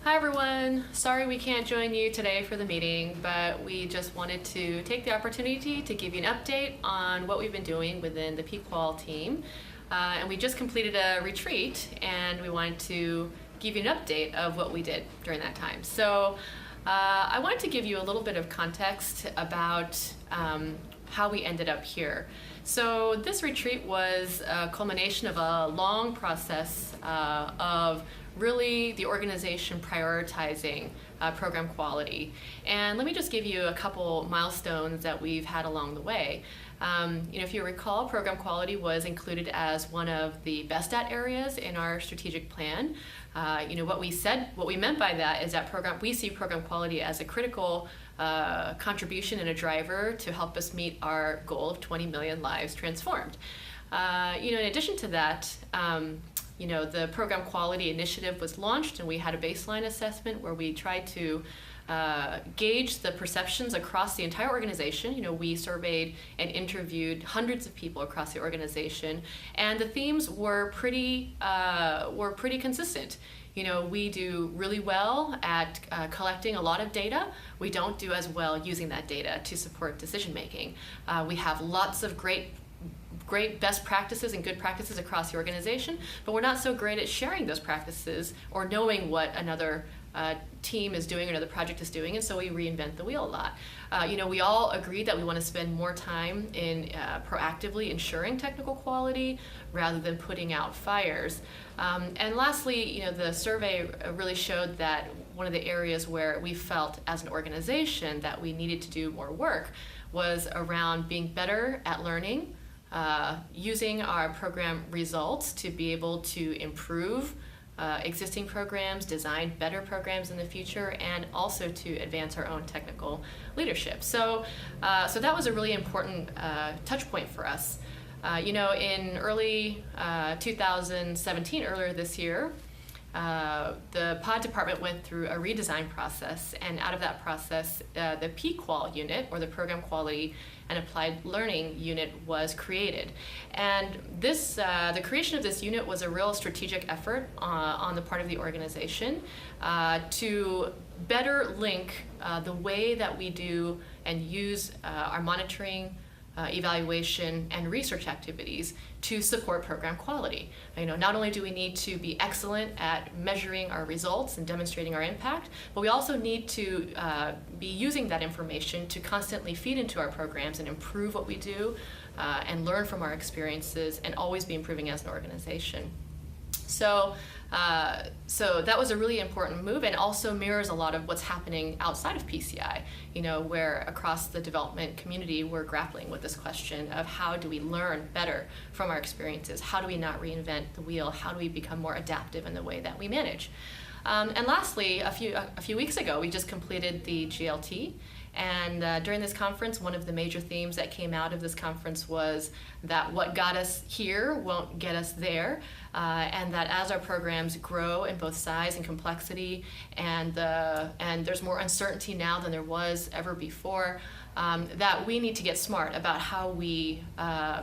Hi everyone, sorry we can't join you today for the meeting, but we just wanted to take the opportunity to give you an update on what we've been doing within the PQAL team. And we just completed a retreat and we wanted to give you an update of what we did during that time. So I wanted to give you a little bit of context about how we ended up here. So this retreat was a culmination of a long process of really the organization prioritizing program quality. And let me just give you a couple milestones that we've had along the way. If you recall, program quality was included as one of the best at areas in our strategic plan. What we meant by that is that we see program quality as a critical contribution and a driver to help us meet our goal of 20 million lives transformed. In addition to that, the program quality initiative was launched and we had a baseline assessment where we tried to gauge the perceptions across the entire organization. We surveyed and interviewed hundreds of people across the organization, and the themes were pretty consistent. We do really well at collecting a lot of data. We don't do as well using that data to support decision making. We have lots of great best practices and good practices across the organization, but we're not so great at sharing those practices or knowing what another team is doing or another project is doing, and so we reinvent the wheel a lot. We all agree that we want to spend more time in proactively ensuring technical quality rather than putting out fires. And lastly, the survey really showed that one of the areas where we felt as an organization that we needed to do more work was around being better at learning, using our program results to be able to improve existing programs, design better programs in the future, and also to advance our own technical leadership. So that was a really important touch point for us. In early 2017, earlier this year, the pod department went through a redesign process, and out of that process, the PQAL unit, or the Program Quality and Applied Learning unit, was created. And the creation of this unit was a real strategic effort on the part of the organization to better link the way that we do and use our monitoring, evaluation, and research activities to support program quality. Not only do we need to be excellent at measuring our results and demonstrating our impact, but we also need to be using that information to constantly feed into our programs and improve what we do and learn from our experiences and always be improving as an organization. So that was a really important move, and also mirrors a lot of what's happening outside of PCI, where across the development community we're grappling with this question of how do we learn better from our experiences, how do we not reinvent the wheel, how do we become more adaptive in the way that we manage. And lastly, a few weeks ago we just completed the GLT. And during this conference, one of the major themes that came out of this conference was that what got us here won't get us there, and that as our programs grow in both size and complexity, and there's more uncertainty now than there was ever before, that we need to get smart about how we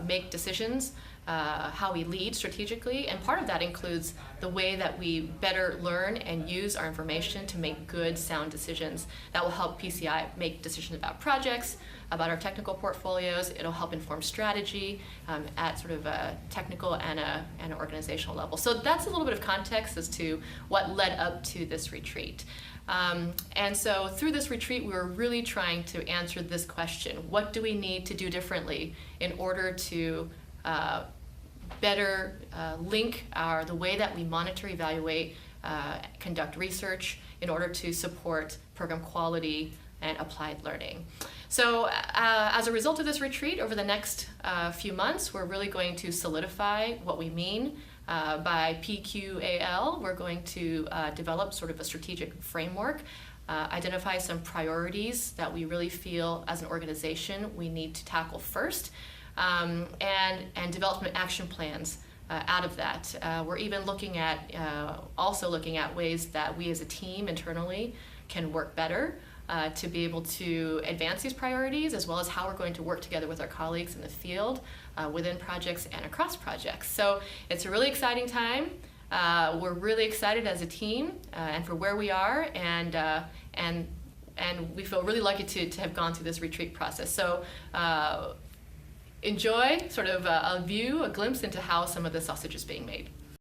make decisions, how we lead strategically, and part of that includes the way that we better learn and use our information to make good, sound decisions that will help PCI make decisions about projects, about our technical portfolios. It'll help inform strategy at sort of a technical and an organizational level. So that's a little bit of context as to what led up to this retreat. And so through this retreat, we were really trying to answer this question: what do we need to do differently in order to better link the way that we monitor, evaluate, conduct research in order to support program quality and applied learning. So as a result of this retreat, over the next few months, we're really going to solidify what we mean by PQAL. We're going to develop sort of a strategic framework, identify some priorities that we really feel as an organization we need to tackle first, and development action plans out of that. We're even looking at ways that we as a team internally can work better to be able to advance these priorities, as well as how we're going to work together with our colleagues in the field, within projects and across projects. So it's a really exciting time. We're really excited as a team and for where we are, and we feel really lucky to have gone through this retreat process. So enjoy sort of a glimpse into how some of the sausage is being made.